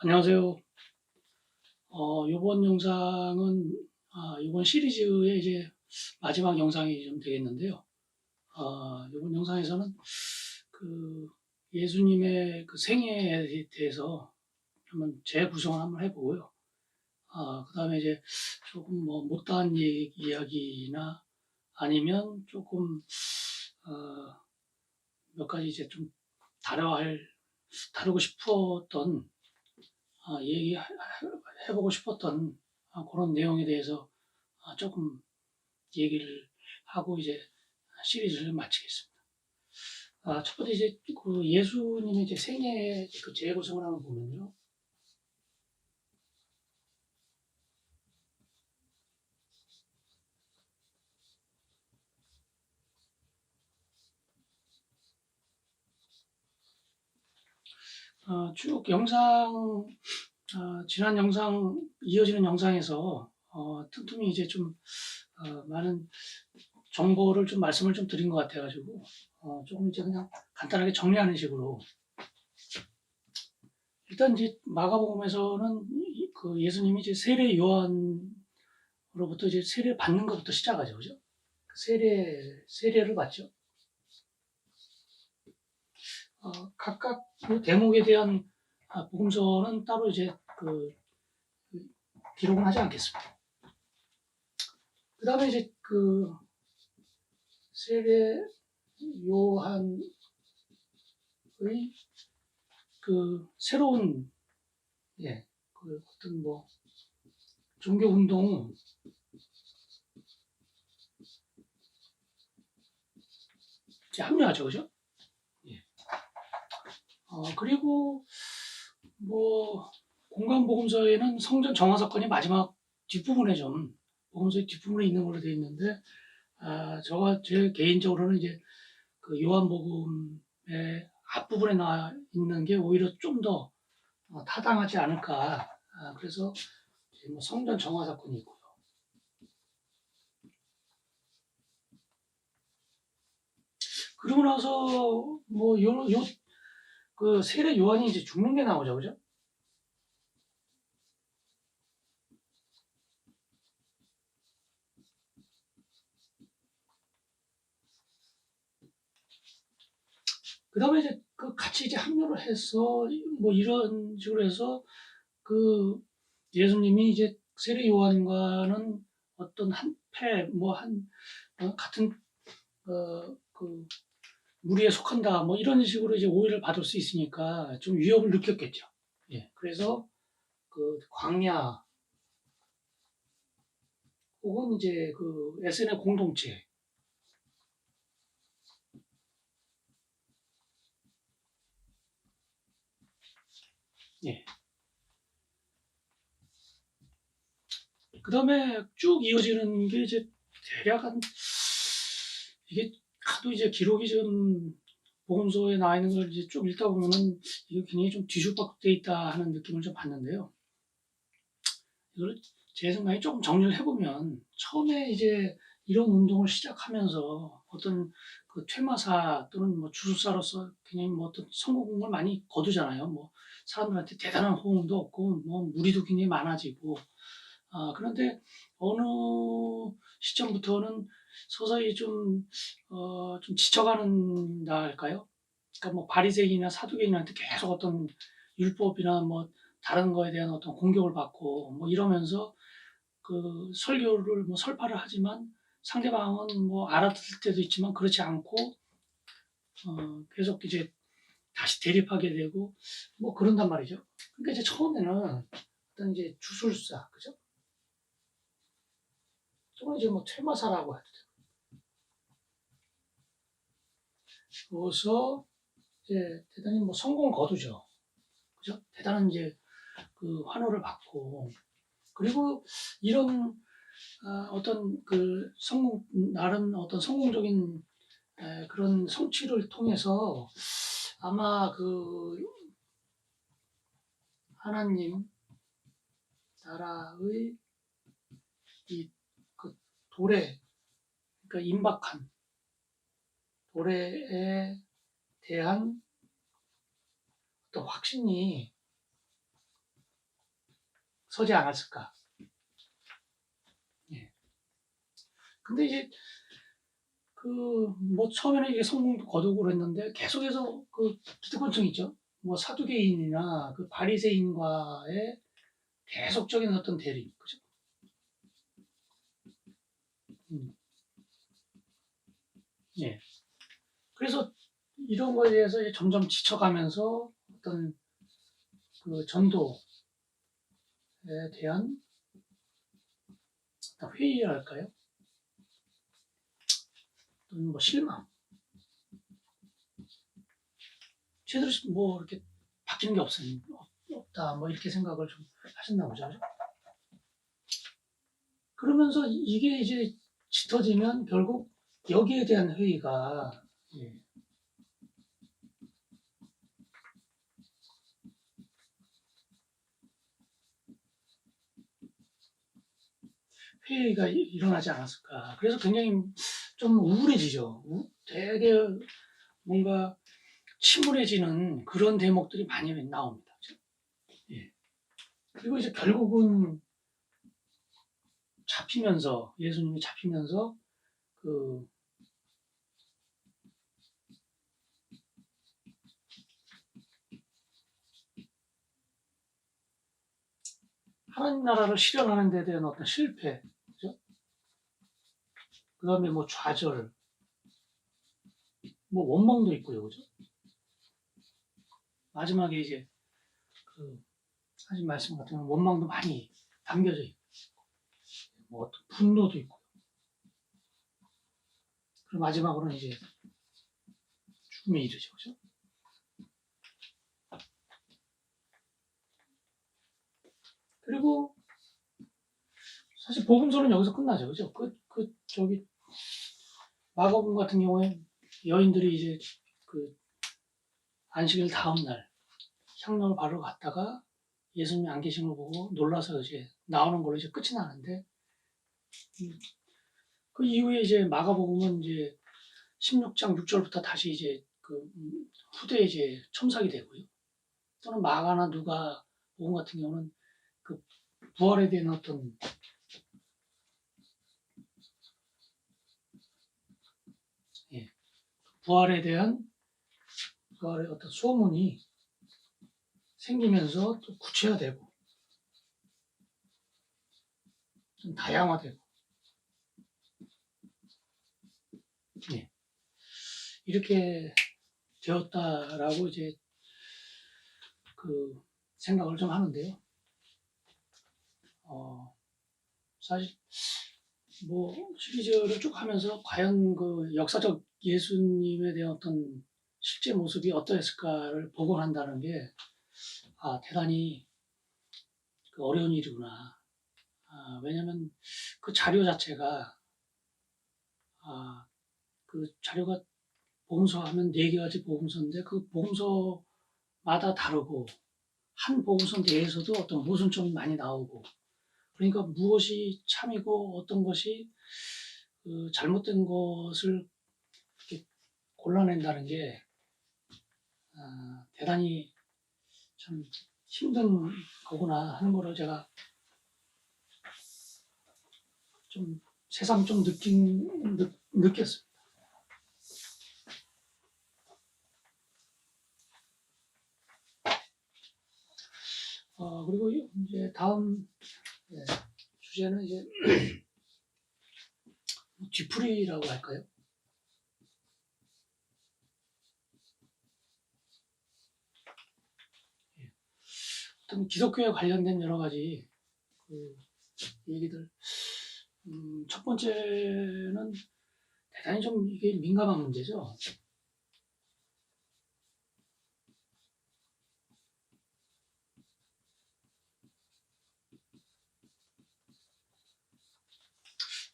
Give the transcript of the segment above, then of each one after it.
안녕하세요. 요번 영상은 요번 시리즈의 이제 마지막 영상이 좀 되겠는데요. 요번 영상에서는 그 예수님의 그 생애에 대해서 한번 재구성을 한번 해보고요. 그다음에 이제 조금 뭐 못다한 이야기나 아니면 조금 몇 가지 이제 좀 다루고 싶었던 얘기해보고 싶었던 그런 내용에 대해서 조금 얘기를 하고 이제 시리즈를 마치겠습니다. 첫 번째 이제 그 예수님의 이제 생애 그 재구성을 한번 보면요. 쭉 영상, 지난 영상, 이어지는 영상에서 틈틈이 이제 좀 많은 정보를 좀 말씀을 좀 드린 것 같아가지고 조금 이제 그냥 간단하게 정리하는 식으로 일단 이제 마가복음에서는 그 예수님이 이제 세례 요한으로부터 이제 세례 받는 것부터 시작하죠, 그죠? 세례를 받죠. 각각 그 대목에 대한 복음서는 따로 이제 그 기록은 하지 않겠습니다. 그 다음에 이제 그 세례 요한의 그 새로운 그 어떤 뭐 종교 운동에 합류하죠, 그죠? 예. 그리고 뭐 공간복음서에는 성전 정화 사건이 마지막 뒷부분에 좀 복음서의 뒷부분에 있는 걸로 되어 있는데 제 개인적으로는 이제 그 요한복음의 앞부분에 나와 있는 게 오히려 좀 더 타당하지 않을까. 그래서 뭐 성전 정화 사건이 있고요. 그러고 나서 뭐 그 세례 요한이 이제 죽는 게 나오죠, 그죠? 그 다음에 이제 그 같이 이제 합류를 해서 뭐 이런 식으로 해서 그 예수님이 이제 세례 요한과는 어떤 한패 뭐 같은 그 무리에 속한다 뭐 이런 식으로 이제 오해를 받을 수 있으니까 좀 위협을 느꼈겠죠. 예. 그래서 그 광야 혹은 이제 그 SNL 공동체 예. 그 다음에 쭉 이어지는 게 이제 대략 한 이게 하도 이제 기록이 좀 보험소에 나와 있는 걸 이제 쭉 읽다 보면은 이게 굉장히 좀 뒤죽박죽돼 있다 하는 느낌을 좀 받는데요. 이걸 제 생각에 조금 정리를 해보면 처음에 이제 이런 운동을 시작하면서 어떤 그 퇴마사 또는 뭐 주술사로서 굉장히 뭐 어떤 성공을 많이 거두잖아요. 뭐 사람들한테 대단한 호응도 없고 뭐 무리도 굉장히 많아지고 그런데 어느 시점부터는 서서히 좀 지쳐가는다 할까요? 그러니까 뭐 바리새인이나 사두개인한테 계속 어떤 율법이나 뭐 다른 거에 대한 어떤 공격을 받고 뭐 이러면서 그 설교를 뭐 설파를 하지만 상대방은 뭐 알아듣을 때도 있지만 그렇지 않고 계속 이제 다시 대립하게 되고 뭐 그런단 말이죠. 그러니까 이제 처음에는 어떤 이제 주술사 그죠? 또는 이제 뭐 퇴마사라고 해도 되고 그래서 이제 대단히 뭐 성공을 거두죠. 그죠? 대단한 이제 그 환호를 받고 그리고 이런 어떤 그 나름 어떤 성공적인 그런 성취를 통해서 아마 그 하나님 나라의 이 그 도래, 그러니까 임박한 도래에 대한 어떤 확신이 서지 않았을까. 예. 근데 이제 뭐 처음에는 이게 성공도 거두고 그랬는데 계속해서 기득권층 있죠. 뭐 사두개인이나 바리새인과의 계속적인 어떤 대립, 그죠? 음, 예. 그래서 이런 거에 대해서 이제 점점 지쳐가면서 어떤 전도에 대한 어떤 회의랄까요? 또는 뭐 실망. 제대로 뭐 이렇게 바뀌는 게 없다. 뭐 이렇게 생각을 좀 하셨나 보죠. 그러면서 이게 이제 짙어지면 결국 여기에 대한 회의가, 예, 회의가 일어나지 않았을까. 그래서 굉장히 좀 우울해지죠. 되게 뭔가 침울해지는 그런 대목들이 많이 나옵니다. 그죠? 예. 그리고 이제 결국은 예수님이 잡히면서 그 하나님 나라를 실현하는 데 대한 어떤 실패, 그죠? 그 다음에 뭐 좌절, 뭐 원망도 있고요, 그죠? 마지막에 이제 하신 말씀 같은 경우는 원망도 많이 담겨져 있고, 뭐 어떤 분노도 있고, 그리고 마지막으로는 이제 죽음에 이르죠, 그죠? 그리고 사실 복음서는 여기서 끝나죠, 그죠? 마가복음 같은 경우에 여인들이 이제 안식일 다음 날 향로를 바르러 갔다가 예수님이 안 계신 걸 보고 놀라서 이제 나오는 걸로 이제 끝이 나는데, 그 이후에 이제 마가복음은 이제 16장 6절부터 다시 이제 후대에 이제 첨삭이 되고요. 또는 마가나 누가 복음 같은 경우는 부활에 대한 어떤 예, 부활의 어떤 소문이 생기면서 또 구체화되고 좀 다양화되고, 예, 이렇게 되었다라고 이제 생각을 좀 하는데요. 사실 뭐 시리즈를 쭉 하면서 과연 역사적 예수님에 대한 어떤 실제 모습이 어떠했을까를 복원한다는 게 대단히 어려운 일이구나. 왜냐하면 그 자료 자체가 자료가 복음서 하면 4가지 복음서인데 그 복음서마다 다르고 한 복음서 내에서도 어떤 모순점이 많이 나오고, 그러니까 무엇이 참이고 어떤 것이 잘못된 것을 이렇게 골라낸다는 게 대단히 참 힘든 거구나 하는 거를 제가 좀 새삼 좀 느꼈습니다. 그리고 이제 다음 주제는 이제 뒤풀이라고 할까요? 어떤 기독교에 관련된 여러 가지 얘기들. 첫 번째는 대단히 좀 이게 민감한 문제죠.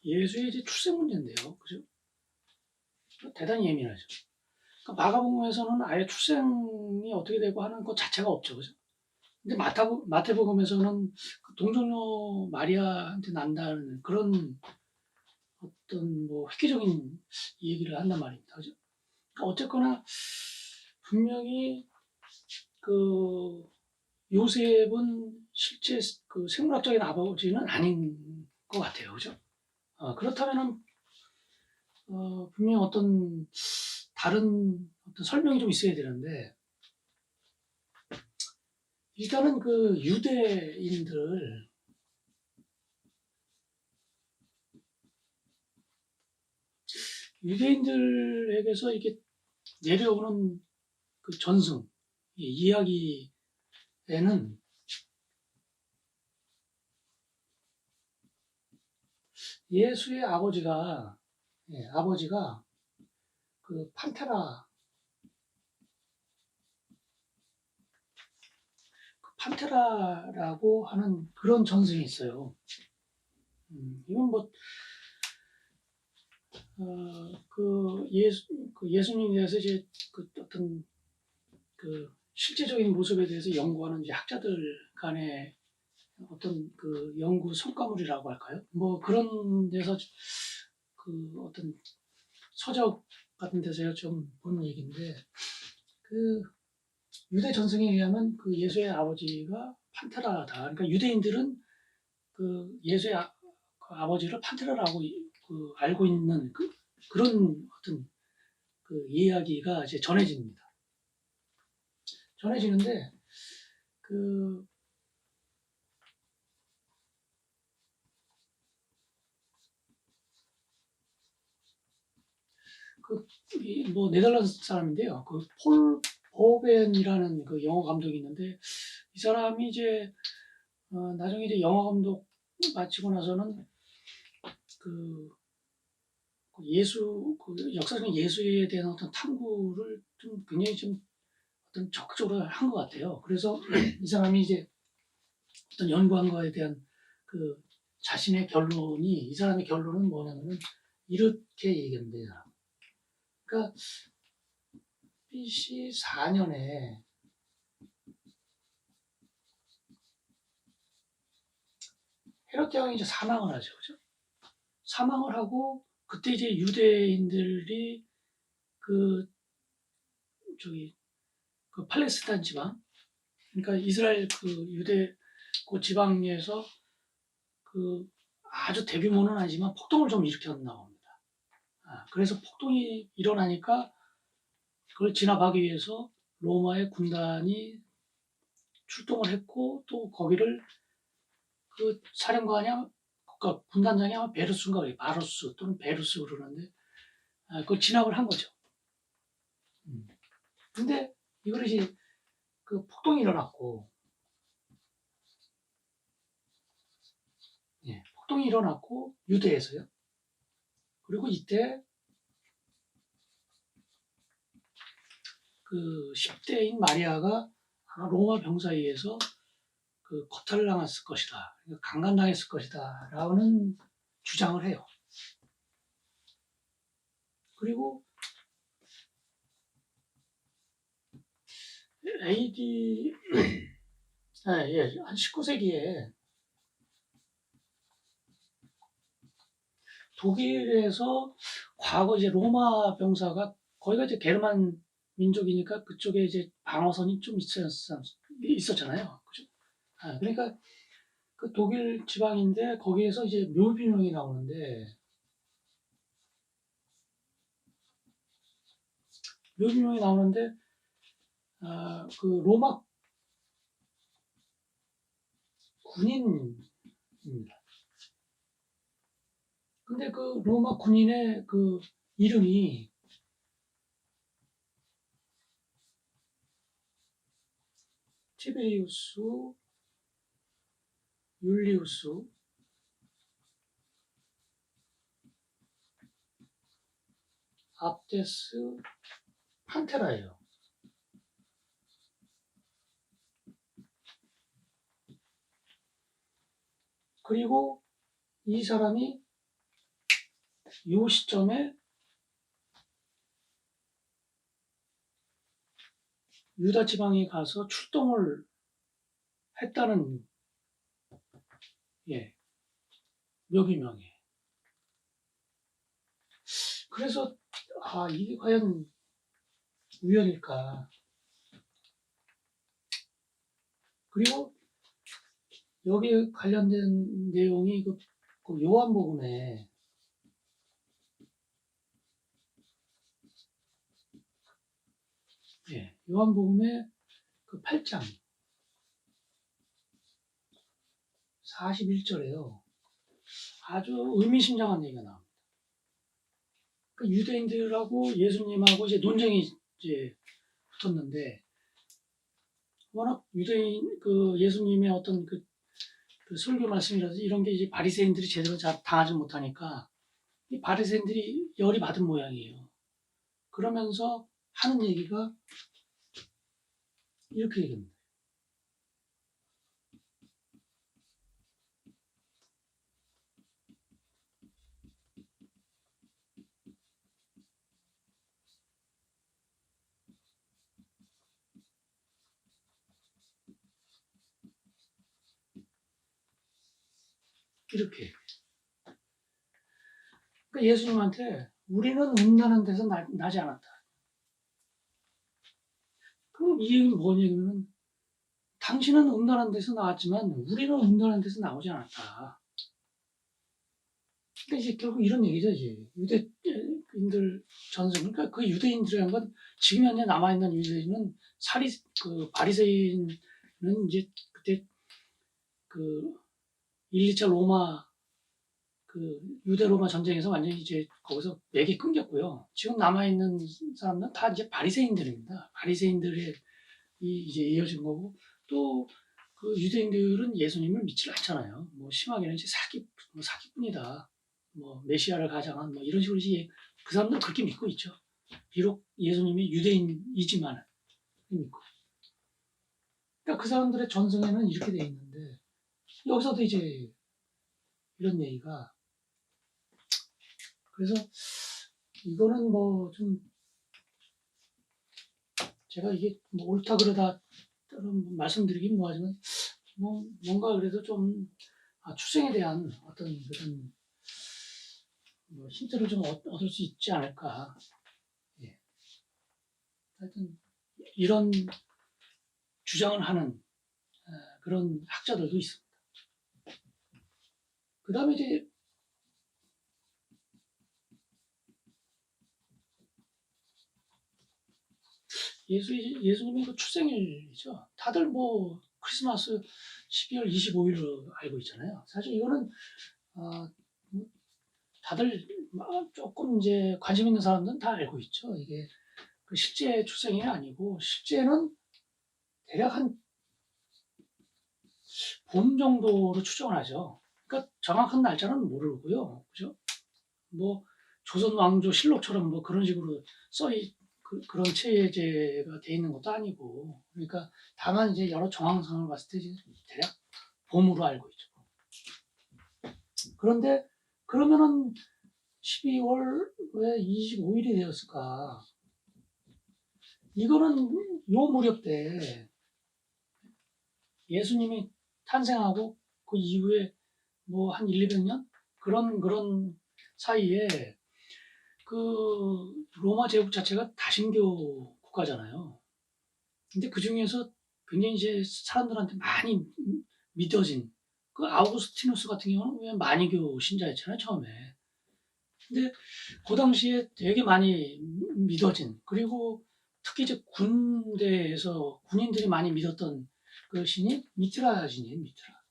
예수의 이제 출생 문제인데요, 그죠? 대단히 예민하죠. 그러니까 마가복음에서는 아예 출생이 어떻게 되고 하는 것 자체가 없죠, 그죠? 근데 마태복음에서는 동정녀 마리아한테 난다는 그런 어떤 뭐 획기적인 얘기를 한단 말입니다, 그죠? 그러니까 어쨌거나 분명히 요셉은 실제 그 생물학적인 아버지는 아닌 것 같아요. 그죠? 그렇다면은 분명히 어떤 다른 어떤 설명이 좀 있어야 되는데, 일단은 그 유대인들에게서 이게 내려오는 그 전승, 이 이야기에는 예수의 아버지가 그 판테라라고 하는 그런 전승이 있어요. 이건 뭐, 예수님에 대해서 이제 그 어떤 그 실제적인 모습에 대해서 연구하는 이제 학자들 간의 어떤 그 연구 성과물이라고 할까요? 뭐 그런 데서 그 어떤 서적 같은 데서 좀 본 얘기인데, 그 유대 전승에 의하면 그 예수의 아버지가 판테라다. 그러니까 유대인들은 그 예수의 그 아버지를 판테라라고 그 알고 있는 그런 어떤 그 이야기가 이제 전해지는데 그 뭐 네덜란드 사람인데요. 그 폴 버벤이라는 그 영화 감독이 있는데, 이 사람이 이제 나중에 이제 영화 감독 마치고 나서는 그 역사적인 예수에 대한 어떤 탐구를 좀 굉장히 좀 어떤 적극적으로 한 것 같아요. 그래서 이 사람이 이제 어떤 연구한 거에 대한 그 자신의 이 사람의 결론은 뭐냐면은 이렇게 얘기합니다. 그러니까 BC 4년에 헤롯 왕이 이제 사망을 하죠. 그죠? 사망을 하고, 그때 이제 유대인들이 그 저기 그 팔레스타인 지방, 그러니까 이스라엘 그 유대 그 지방에서 그 아주 대규모는 아니지만 폭동을 좀 일으켰나 봅니다. 그래서 폭동이 일어나니까 그걸 진압하기 위해서 로마의 군단이 출동을 했고, 또 거기를 그 사령관이 그러니까 군단장이 아마 베르스인가 그래요. 바루스 또는 베루스 그러는데, 그걸 진압을 한 거죠. 근데 이걸 이제 그 폭동이 일어났고, 폭동이 일어났고 유대에서요. 그리고 이때 그 10대인 마리아가 아마 로마 병사에 의해서 그 거탈을 당했을 것이다. 그러니까 강간당했을 것이다. 라는 주장을 해요. 그리고 AD 한 19세기에 독일에서 과거 이제 로마 병사가 거기가 이제 게르만 민족이니까 그쪽에 이제 방어선이 좀 있었잖아요. 그죠? 그러니까 그 독일 지방인데 거기에서 이제 묘비명이 나오는데, 그 로마 군인입니다. 근데 그 로마 군인의 그 이름이 티베리우스, 율리우스, 압데스, 판테라예요. 그리고 이 사람이 이 시점에 유다 지방에 가서 출동을 했다는 묘비명이에요. 그래서 이게 과연 우연일까? 그리고 여기에 관련된 내용이 그 요한복음에 요한복음의 그 8장 41절에요. 아주 의미심장한 얘기가 나옵니다. 그 유대인들하고 예수님하고 이제 논쟁이 이제 붙었는데, 워낙 유대인 그 예수님의 어떤 그 설교 말씀이라든지 이런 게 이제 바리새인들이 제대로 잘 당하지 못하니까 이 바리새인들이 열이 받은 모양이에요. 그러면서 하는 얘기가 이렇게 얘기합니다. 이렇게. 그러니까 예수님한테 우리는 음란한 데서 나지 않았다. 그럼 이 얘기는 뭔 얘기냐면, 당신은 음란한 데서 나왔지만 우리는 음란한 데서 나오지 않았다. 그러니까 이제 결국 이런 얘기죠. 이제 유대인들 전선, 그러니까 그 유대인들이란 건 지금 현재 남아있는 유대인은 그 바리새인은 이제 그때 그 1, 2차 로마 그 유대 로마 전쟁에서 완전히 이제 거기서 맥이 끊겼고요. 지금 남아있는 사람들은 다 이제 바리새인들입니다. 바리새인들의 이제 이어진 거고, 또 그 유대인들은 예수님을 믿지 않잖아요. 뭐 심하게는 이제 사기꾼이다, 뭐 메시아를 가장한 뭐 이런 식으로 이제 그 사람들은 그렇게 믿고 있죠. 비록 예수님이 유대인이지만 믿고. 그러니까 그 사람들의 전승에는 이렇게 돼 있는데, 여기서도 이제 이런 얘기가, 그래서 이거는 뭐 좀 제가 이게 뭐 옳다 그러다 말씀드리긴 뭐하지만, 뭔가 그래도 좀 출생에 대한 어떤 그런 뭐 힌트를 좀 얻을 수 있지 않을까. 예. 하여튼 이런 주장을 하는 그런 학자들도 있습니다. 그 다음에 이제 예수님의 그 출생일이죠. 다들 뭐 크리스마스 12월 25일로 알고 있잖아요. 사실 이거는 다들 조금 이제 관심 있는 사람들은 다 알고 있죠. 이게 그 실제 출생이 아니고, 실제는 대략 한 봄 정도로 추정을 하죠. 그러니까 정확한 날짜는 모르고요. 그죠? 뭐 조선 왕조 실록처럼 뭐 그런 식으로 그런 체제가 돼 있는 것도 아니고, 그러니까 다만 이제 여러 정황상을 봤을 때 대략 봄으로 알고 있죠. 그런데 그러면은 12월 왜 25일이 되었을까? 이거는 요 무렵 때 예수님이 탄생하고 그 이후에 뭐 한 1, 200년 그런 사이에 그 로마 제국 자체가 다신교 국가잖아요. 근데 그 중에서 굉장히 이제 사람들한테 많이 믿어진 그 아우구스티누스 같은 경우는 왜 마니교 신자였잖아요, 처음에. 근데 그 당시에 되게 많이 믿어진, 그리고 특히 이제 군대에서 군인들이 많이 믿었던 그 신이 미트라 신이에요, 미트라.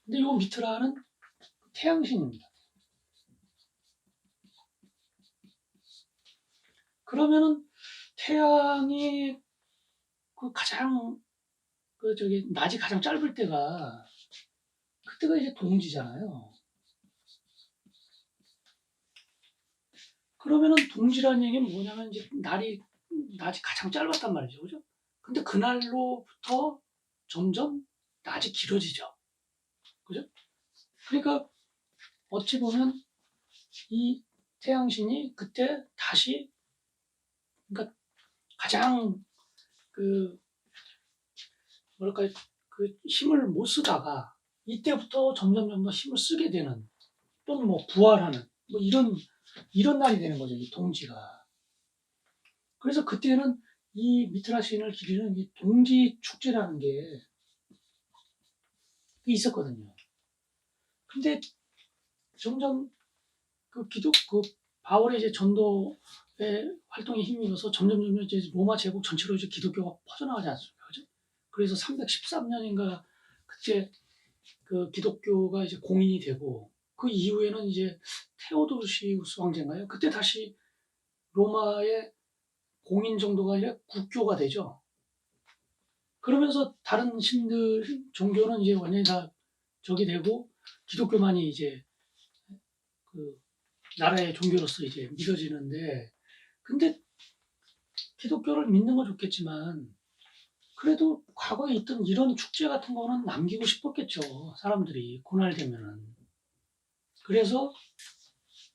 근데 이 미트라는 태양신입니다. 그러면은 태양이 그 가장 낮이 가장 짧을 때가 그때가 이제 동지잖아요. 그러면은 동지라는 얘기는 뭐냐면 이제 낮이 가장 짧았단 말이죠, 그죠? 근데 그날로부터 점점 낮이 길어지죠, 그죠? 그러니까 어찌 보면 이 태양신이 그때 다시, 그러니까 가장 그 뭐랄까 그 힘을 못 쓰다가 이때부터 점점 더 힘을 쓰게 되는, 또는 뭐 부활하는 뭐 이런 날이 되는 거죠, 이 동지가. 그래서 그때는 이 미트라 시인을 기리는 이 동지 축제라는 게 있었거든요. 근데 점점 그 바울의 이제 전도의 활동에 힘입어서 점점 이제 로마 제국 전체로 이제 기독교가 퍼져나가지 않습니까? 그죠? 그래서 313년인가 그때 그 기독교가 이제 공인이 되고 그 이후에는 이제 테오도시우스 황제인가요? 그때 다시 로마의 공인 정도가 아니라 국교가 되죠. 그러면서 다른 신들 종교는 이제 완전히 다 적이 되고 기독교만이 이제 그 나라의 종교로서 이제 믿어지는데, 근데 기독교를 믿는 건 좋겠지만 그래도 과거에 있던 이런 축제 같은 거는 남기고 싶었겠죠. 사람들이 고날 되면은. 그래서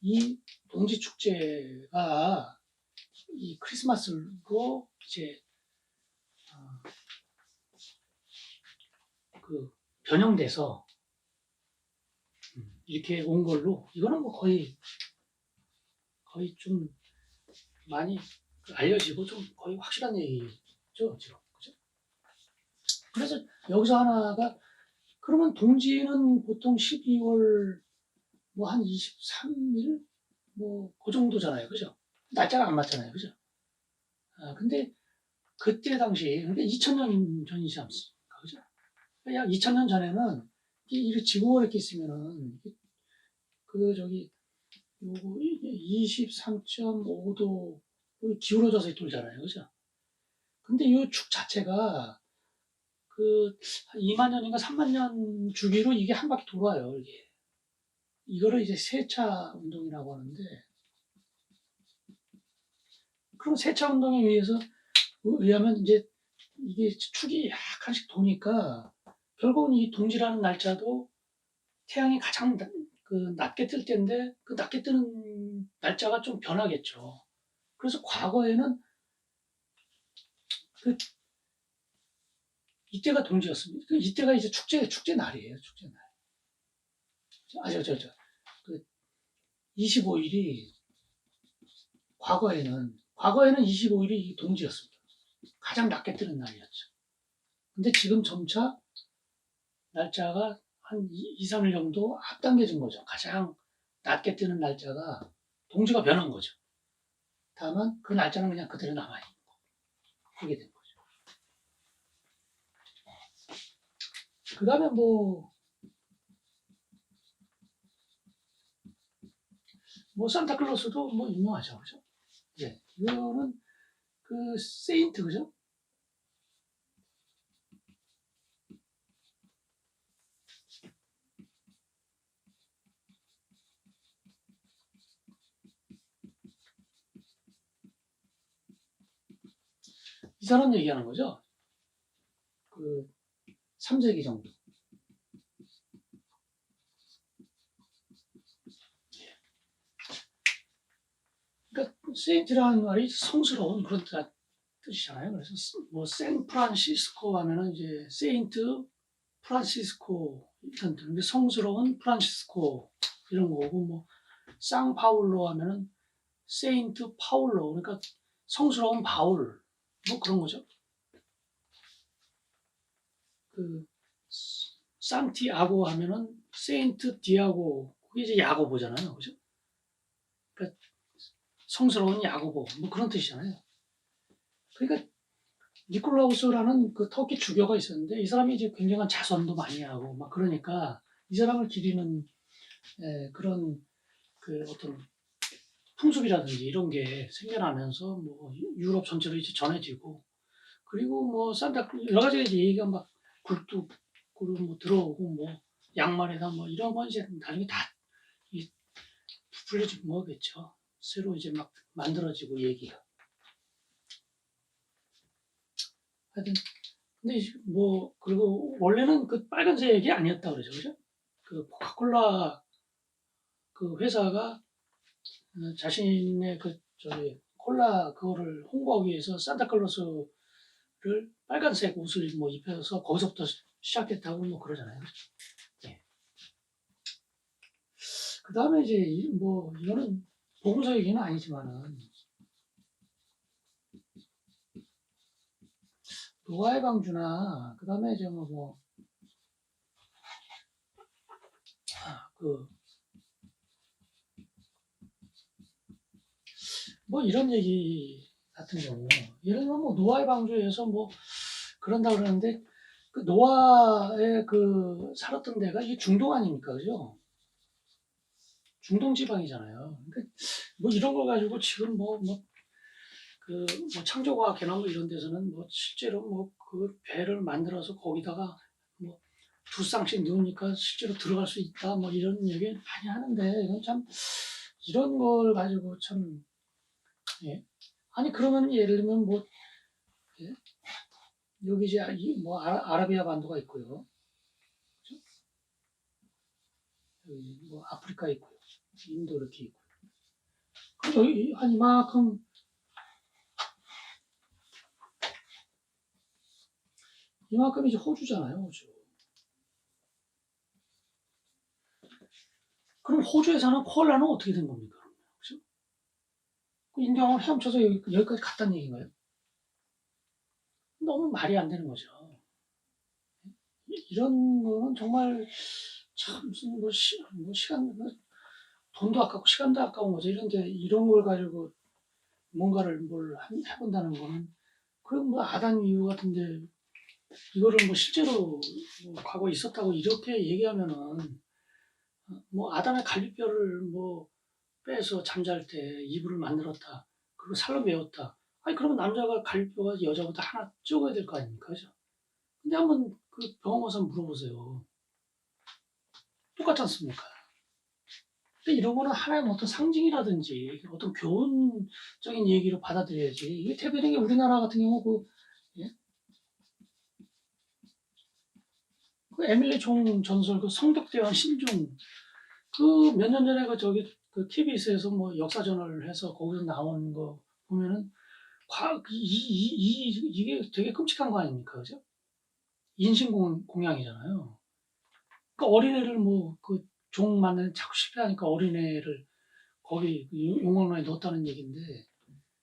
이 동지 축제가 이 크리스마스로 이제 그 변형돼서 이렇게 온 걸로, 이거는 뭐 거의 좀 많이 알려지고 좀 거의 확실한 얘기죠, 지금. 그죠? 그래서 여기서 하나가, 그러면 동지는 보통 12월 뭐 한 23일 뭐 그 정도잖아요, 그죠? 날짜가 안 맞잖아요, 그죠? 근데 그때 당시, 그러니까 2000년 전이지 않습니까, 그죠? 약 2000년 전에는 이렇게 지구가 이렇게 있으면은 요거 23.5도 기울어져서 돌잖아요, 그죠? 근데 이 축 자체가 그 2만 년인가 3만 년 주기로 이게 한 바퀴 돌아요, 이게. 이거를 이제 세차 운동이라고 하는데, 그럼 세차 운동에 의하면 이제 이게 축이 약간씩 도니까 결국은 이 동지라는 날짜도 태양이 가장 낮게 뜰 때인데 그 낮게 뜨는 날짜가 좀 변하겠죠. 그래서 과거에는 그 이때가 동지였습니다. 이때가 이제 축제 날이에요. 축제 날. 그 25일이 과거에는 25일이 동지였습니다. 가장 낮게 뜨는 날이었죠. 근데 지금 점차 날짜가 한 2, 3일 정도 앞당겨진 거죠. 가장 낮게 뜨는 날짜가 동지가 변한 거죠. 다만 그 날짜는 그냥 그대로 남아있는 거. 그게 된 거죠. 그 다음에 산타클로스도 뭐 유명하죠. 그죠? 예. 이거는 그 세인트, 그죠? 이 사람 얘기하는 거죠. 그 3세기 정도. 그러니까 세인트라는 말이 성스러운 그런 뜻이잖아요. 그래서 뭐 샌프란시스코 하면은 이제 세인트 프란시스코 이런 뜻인데, 성스러운 프란시스코 이런 거고, 뭐 상파울로 하면은 세인트 파울로, 그러니까 성스러운 바울, 뭐 그런 거죠. 그 산티아고 하면은 세인트 디아고, 그게 이제 야고보잖아요, 그죠? 그러니까 성스러운 야고보, 뭐 그런 뜻이잖아요. 그러니까 니콜라우스라는 그 터키 주교가 있었는데, 이 사람이 이제 굉장한 자선도 많이 하고 막 그러니까 이 사람을 기리는 그런 그 어떤 풍습이라든지 이런 게 생겨나면서 뭐 유럽 전체로 이제 전해지고, 그리고 뭐 여러 가지 얘기가 막 굴뚝 그리고 뭐 들어오고, 뭐 양말에다 뭐 이런 건 이제 나중에 다 부풀려진 거겠죠. 새로 이제 막 만들어지고 얘기가. 하여튼 근데 뭐 그리고 원래는 그 빨간색이 아니었다 그러죠, 그죠? 그 코카콜라 그 회사가 자신의 콜라 그거를 홍보하기 위해서 산타클로스를 빨간색 옷을 뭐 입혀서 거기서부터 시작했다고 뭐 그러잖아요. 네. 그 다음에 이제 뭐 이거는 복음서 얘기는 아니지만은, 노아의 방주나 그다음에 이제 뭐 이런 얘기 같은 경우, 예를 들면 뭐 노아의 방주에서 뭐 그런다 그러는데, 그 노아의 그 살았던 데가 이게 중동 아닙니까, 그죠? 중동 지방이잖아요. 그러니까 뭐 이런 거 가지고 지금 창조과학회나 뭐 이런 데서는 뭐 실제로 뭐 그 배를 만들어서 거기다가 뭐 두 쌍씩 넣으니까 실제로 들어갈 수 있다 뭐 이런 얘기 많이 하는데, 이건 참 이런 걸 가지고 참, 예. 아니 그러면 예를 들면 뭐, 예? 여기 이제 뭐 아라비아 반도가 있고요, 그죠? 여기 뭐 아프리카 있고요, 인도 이렇게 있고, 그럼 여기 한 이만큼 이제 호주잖아요, 호주. 그럼 호주에 사는 코알라는 어떻게 된 겁니까? 그죠? 그 인경을 헤엄쳐서 여기까지 갔다는 얘기인가요? 너무 말이 안 되는 거죠. 이런 거는 정말 참 무슨 시간, 돈도 아깝고 시간도 아까운 거죠. 이런데 이런 걸 가지고 뭔가를 해본다는 거는, 그럼 뭐 아단 이유 같은데 이거를 뭐 실제로 뭐 과거에 있었다고 이렇게 얘기하면은, 뭐 아담의 갈비뼈를 뭐 빼서 잠잘 때 이불을 만들었다, 그리고 살로 메웠다. 아니 그러면 남자가 갈비뼈가 여자보다 하나 적어야 될 거 아닙니까, 그죠? 근데 한번 그 병원 가서 물어보세요. 똑같지 않습니까? 근데 이런 거는 하나의 어떤 상징이라든지 어떤 교훈적인 얘기로 받아들여야지. 이게 대표적인 우리나라 같은 경우 예? 그 에밀리 종 전설, 그 성벽대왕 신종, 그 몇 년 전에 그 TBS에서 뭐 역사전을 해서 거기서 나온 거 보면은, 이게 되게 끔찍한 거 아닙니까, 그죠? 인신공양이잖아요. 그 어린애를 뭐 그 종 맞는 자꾸 실패하니까 어린애를 거기 그 용광로에 넣었다는 얘기인데,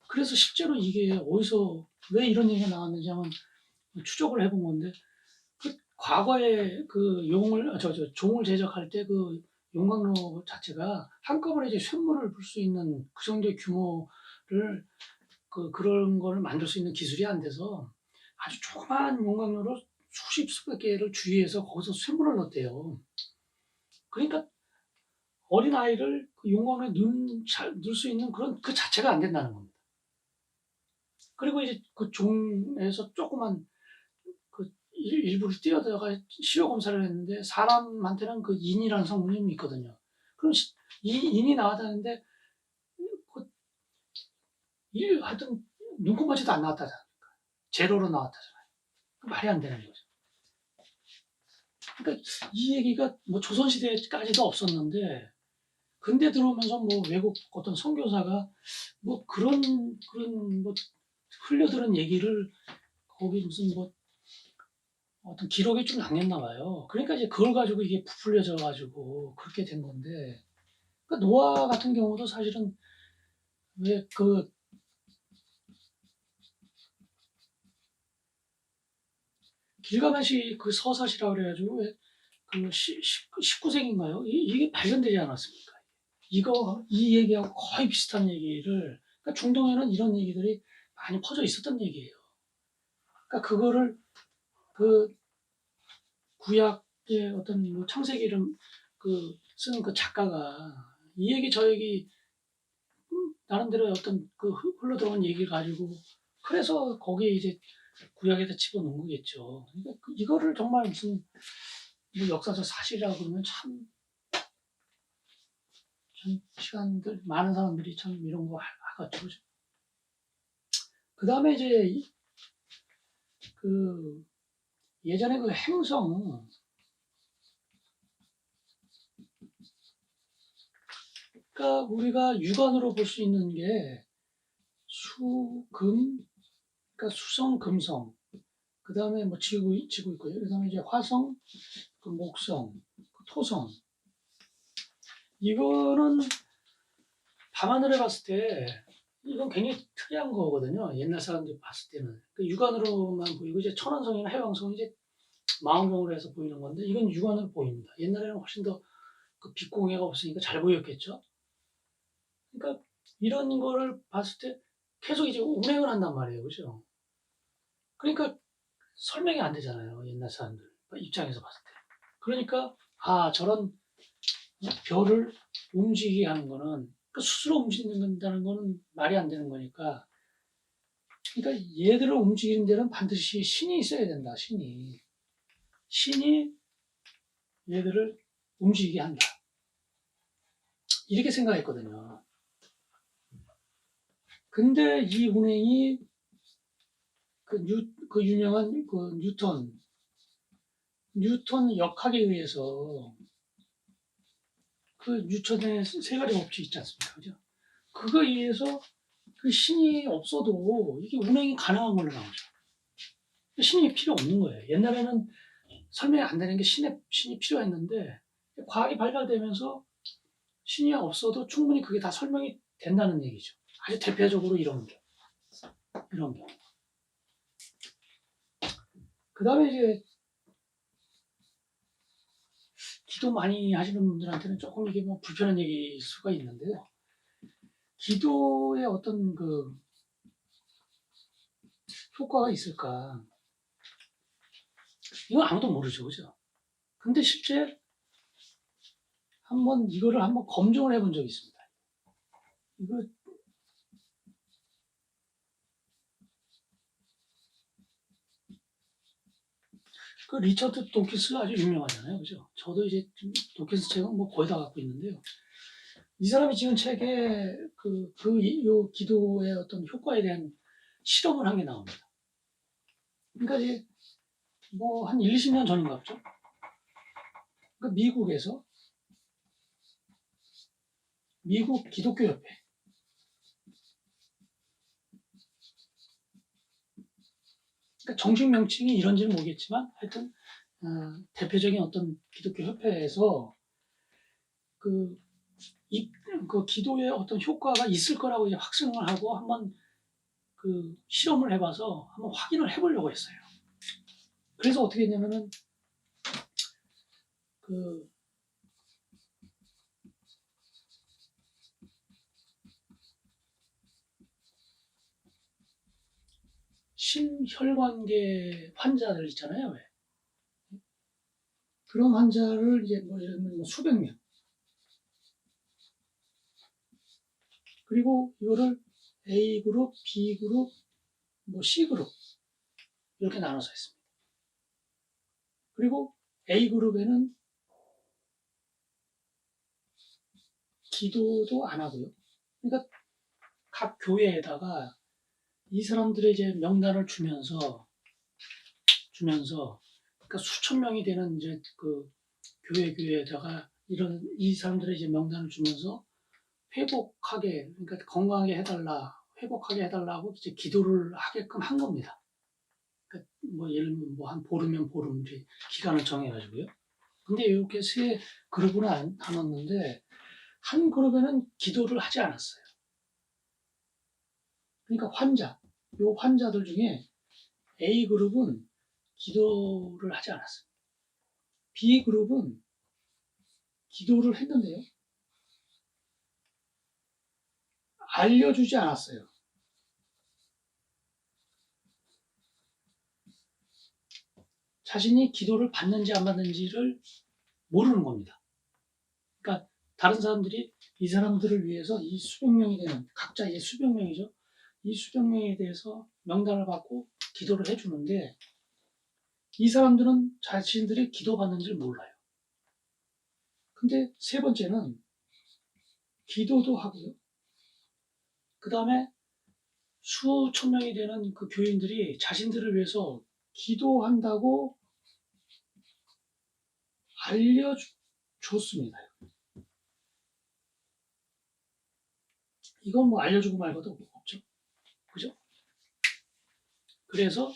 그래서 실제로 이게 어디서 왜 이런 얘기가 나왔는지 한번 추적을 해본 건데, 그 과거에 그 종을 제작할 때 그 용광로 자체가 한꺼번에 이제 쇳물을 불 수 있는 그 정도의 규모를, 그런 거를 만들 수 있는 기술이 안 돼서 아주 조그마한 용광로를 수십 개를 주위해서 거기서 쇳물을 넣었대요. 그러니까 어린아이를 그 용광로에 넣을 수 있는 그런 그 자체가 안 된다는 겁니다. 그리고 이제 그 종에서 조그만 그 일부를 띄어다가 시료 검사를 했는데, 사람한테는 그 인이라는 성분이 있거든요. 그럼 이 인이 나왔다는데 그 하여튼 눈꼽만치도 안 나왔다잖아요. 제로로 나왔다잖아요. 말이 안 되는 거죠. 그러니까 이 얘기가 뭐 조선시대까지도 없었는데, 근대 들어오면서 뭐 외국 어떤 선교사가 뭐 그런 뭐 흘려들은 얘기를 거기 무슨 뭐 어떤 기록에 좀 남겼나 봐요. 그러니까 이제 그걸 가지고 이게 부풀려져 가지고 그렇게 된 건데, 그 노아 같은 경우도 사실은 왜 그 길가메시 그 서사시라고 그래가지고 왜그 19세기인가요? 이게 발견되지 않았습니까? 이 얘기하고 거의 비슷한 얘기를, 그러니까 중동에는 이런 얘기들이 많이 퍼져 있었던 얘기예요. 그러니까 그거를 그 구약의 어떤 뭐 창세기를 쓴 그 작가가 이 얘기 저 얘기 나름대로 어떤 그 흘러들어온 얘기를 가지고, 그래서 거기에 이제 구약에다 집어넣은 거겠죠. 그러니까 이거를 정말 무슨 뭐 역사적 사실이라고 그러면 참 시간들 많은 사람들이 참 이런 거 하겠죠. 그 다음에 이제 그 예전에 그 행성, 그러니까 우리가 육안으로 볼 수 있는 게 그러니까 수성, 금성, 그 다음에 뭐 지구 있고요. 그 다음에 이제 화성, 그 목성, 그 토성. 이거는 밤하늘에 봤을 때 이건 굉장히 특이한 거거든요. 옛날 사람들이 봤을 때는. 그 육안으로만 보이고 이제 천왕성이나 해왕성은 이제 망원경으로 해서 보이는 건데 이건 육안으로 보입니다. 옛날에는 훨씬 더 그 빛공해가 없으니까 잘 보였겠죠. 그러니까 이런 거를 봤을 때 계속 이제 운행을 한단 말이에요. 그죠? 그러니까 설명이 안 되잖아요. 옛날 사람들 입장에서 봤을 때. 그러니까 저런 별을 움직이게 하는 거는 그 스스로 움직인다는 거는 말이 안 되는 거니까 그러니까 얘들을 움직이는 데는 반드시 신이 있어야 된다. 신이 얘들을 움직이게 한다. 이렇게 생각했거든요. 근데 이 운행이 그 유명한 그 뉴턴 역학에 의해서 그 뉴턴의 세 가지 법칙 있지 않습니까? 그죠? 그거에 의해서 그 신이 없어도 이게 운행이 가능한 걸로 나오죠. 신이 필요 없는 거예요. 옛날에는 설명이 안 되는 게 신이 필요했는데 과학이 발달되면서 신이 없어도 충분히 그게 다 설명이 된다는 얘기죠. 아주 대표적으로 이런 경우. 그 다음에 이제 기도 많이 하시는 분들한테는 조금 이게 뭐 불편한 얘기일 수가 있는데요. 기도에 어떤 그 효과가 있을까? 이건 아무도 모르죠, 그죠? 근데 실제 이거를 한번 검증을 해본 적이 있습니다. 이거 그 리처드 도킨스 아주 유명하잖아요, 그죠? 저도 이제 도킨스 책은 뭐 거의 다 갖고 있는데요. 이 사람이 지은 책에 요 기도의 어떤 효과에 대한 실험을 한 게 나옵니다. 그러니까 이제 뭐 한 1, 20년 전인가 보죠. 그러니까 미국 기독교 협회. 그러니까 정식 명칭이 이런지는 모르겠지만 하여튼 대표적인 어떤 기독교 협회에서 그 기도에 어떤 효과가 있을 거라고 이제 확증을 하고 한번 그 실험을 해봐서 한번 확인을 해보려고 했어요. 그래서 어떻게 했냐면은 그 심혈관계 환자들 있잖아요, 왜? 그런 환자를 이제 뭐 예를 들면 수백 명, 그리고 이거를 A 그룹, B 그룹, 뭐 C 그룹 이렇게 나눠서 했습니다. 그리고 A 그룹에는 기도도 안 하고요. 그러니까 각 교회에다가 이 사람들의 이제 명단을 주면서 그러니까 수천 명이 되는 이제 그 교회에다가 이 사람들의 이제 명단을 주면서 회복하게, 그러니까 건강하게 해달라, 회복하게 해달라고 이제 기도를 하게끔 한 겁니다. 그러니까 뭐 예를 들면 뭐 한 보름이면 보름 이제 기간을 정해가지고요. 근데 이렇게 세 그룹을 나눴는데 한 그룹에는 기도를 하지 않았어요. 그러니까 요 환자들 중에 A 그룹은 기도를 하지 않았어요. B 그룹은 기도를 했는데요. 알려주지 않았어요. 자신이 기도를 받는지 안 받는지를 모르는 겁니다. 그러니까 다른 사람들이 이 사람들을 위해서 이 수백 명이 되는, 각자 이제 수백 명이죠. 이 수백 명에 대해서 명단을 받고 기도를 해주는데 이 사람들은 자신들이 기도받는지를 몰라요. 근데 세 번째는 기도도 하고요. 그 다음에 수천 명이 되는 그 교인들이 자신들을 위해서 기도한다고 알려줬습니다. 이건 뭐 알려주고 말고도 없죠. 그죠? 그래서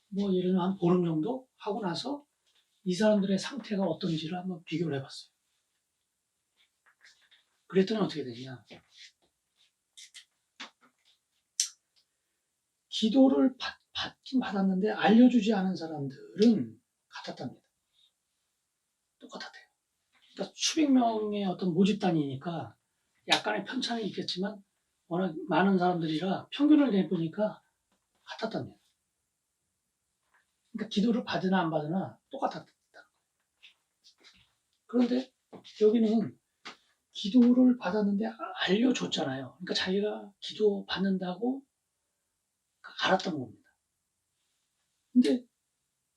뭐 예를 들면 한 보름 정도 하고 나서 이 사람들의 상태가 어떤지를 한번 비교를 해봤어요. 그랬더니 어떻게 되냐. 기도를 받긴 받았는데 알려주지 않은 사람들은 같았답니다. 똑같았대요. 그러니까 수백 명의 어떤 모집단이니까 약간의 편차는 있겠지만 워낙 많은 사람들이라 평균을 내보니까 같았답니다. 그러니까 기도를 받으나 안 받으나 똑같았다. 그런데 여기는 기도를 받았는데 알려줬잖아요. 그러니까 자기가 기도 받는다고 알았던 겁니다. 근데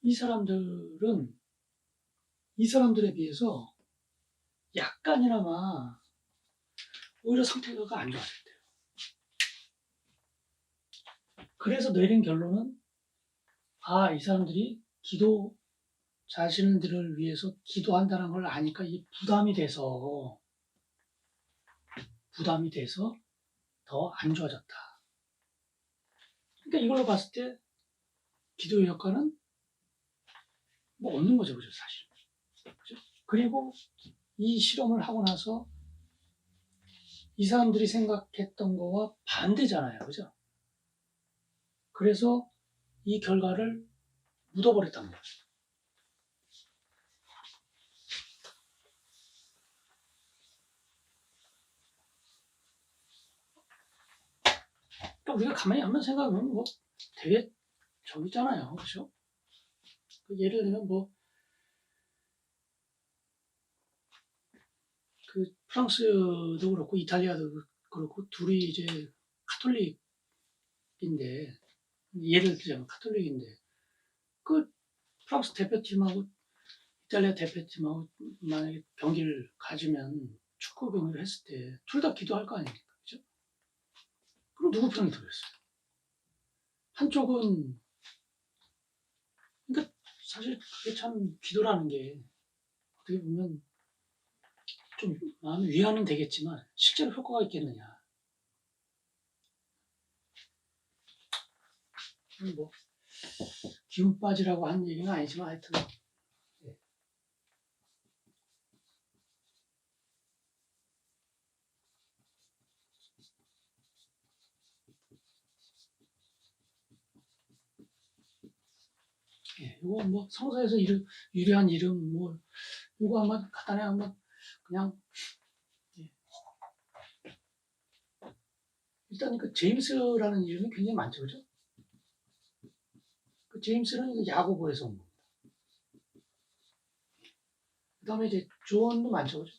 이 사람들에 비해서 약간이나마 오히려 상태가 안 좋아졌대요. 그래서 내린 결론은 이 사람들이 자신들을 위해서 기도한다는 걸 아니까 이게 부담이 돼서 더 안 좋아졌다. 그러니까 이걸로 봤을 때 기도의 효과는 뭐 없는 거죠, 그죠, 사실. 그죠? 그리고 이 실험을 하고 나서 이 사람들이 생각했던 거와 반대잖아요, 그죠? 그래서 이 결과를 묻어버렸단 말이에요. 그러니까 우리가 가만히 한번 생각하면 뭐 되게 저기 있잖아요, 그죠? 예를 들면 그 프랑스도 그렇고 이탈리아도 그렇고 둘이 이제 카톨릭인데 예를 들자면 카톨릭인데 그 프랑스 대표팀하고 이탈리아 대표팀하고 만약에 경기를 가지면 축구 경기를 했을 때 둘 다 기도할 거 아닙니까? 그죠? 그럼 누구 편이 들었어요? 한쪽은 그러니까 사실 그게 참 기도라는 게 어떻게 보면 좀 마음이 위안은 되겠지만 실제로 효과가 있겠느냐? 뭐 기운 빠지라고 하는 얘기는 아니지만 하여튼 이거 뭐 성서에서 유래한 이름 뭐 이거 한번 간단히 한번 그냥 일단 그 제임스라는 이름이 굉장히 많죠, 그죠? 그 제임스는 야고보에서 온 겁니다. 그 다음에 이제 존도 많죠, 그죠?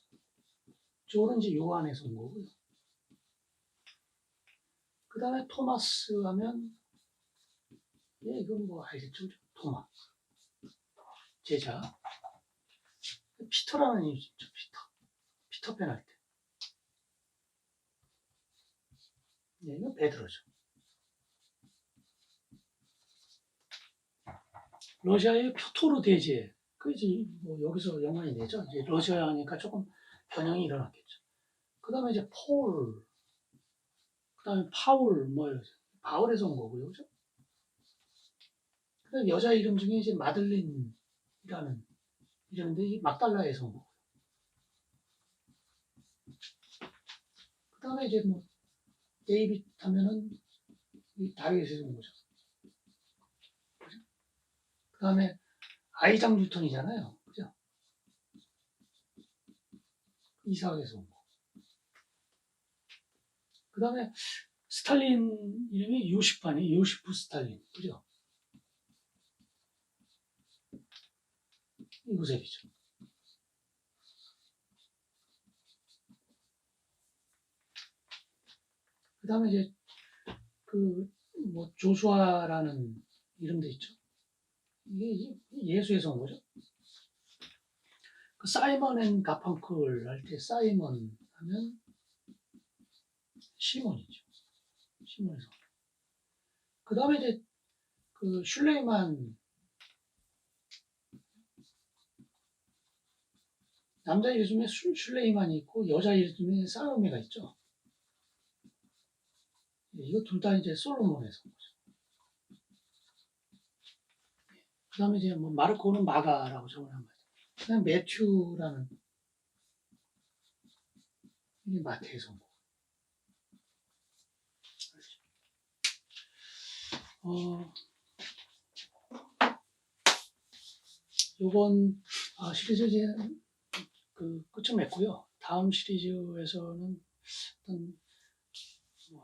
존은 이제 요한에서 온 거고요. 그 다음에 토마스 하면 이건 뭐 알겠죠, 그죠? 토마 제자. 피터라는 이름이 있죠, 피터팬 할 때. 이건 베드로죠. 러시아의 표토르 대제. 그 이제 뭐 여기서 연관이 되죠. 이제 러시아니까 조금 변형이 일어났겠죠. 그 다음에 이제 그 다음에 파울, 바울에서 온 거고요, 그죠? 그 다음에 여자 이름 중에 이제 마들린이라는 이름인데 이 막달라에서 온 거고. 그 다음에 이제 뭐 데이빗 하면은 이 다윗에서 온 거죠. 그죠? 그 다음에 아이작 뉴턴이잖아요, 그죠? 이삭에서 온 거. 그 다음에 스탈린 이름이 요시프 스탈린, 그죠? 요셉이죠. 그 다음에 이제 조슈아라는 이름도 있죠. 이게 예수에서 온 거죠. 그 사이먼 앤 가펑클 할 때 사이먼 하면 시몬이죠. 시몬에서. 그 다음에 이제 그 슐레이만 남자 이름에 슐레이만이 있고 여자 이름에 살로메가 있죠. 이거 둘 다 이제 솔로몬에서 온 거죠. 그 다음에 이제 뭐 마르코는 마가라고 적어놓은 거죠. 그 다음에 매튜라는 이게 마태에서 온 거. 어, 요번 시리즈 이제 끝을 맺고요. 다음 시리즈에서는 어떤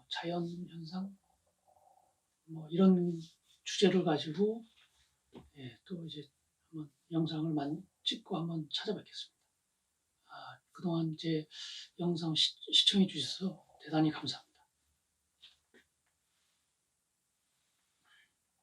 자연 현상 이런 주제를 가지고 또 이제 한번 영상을 찍고 한번 찾아뵙겠습니다. 그동안 제 영상 시청해 주셔서 대단히 감사합니다.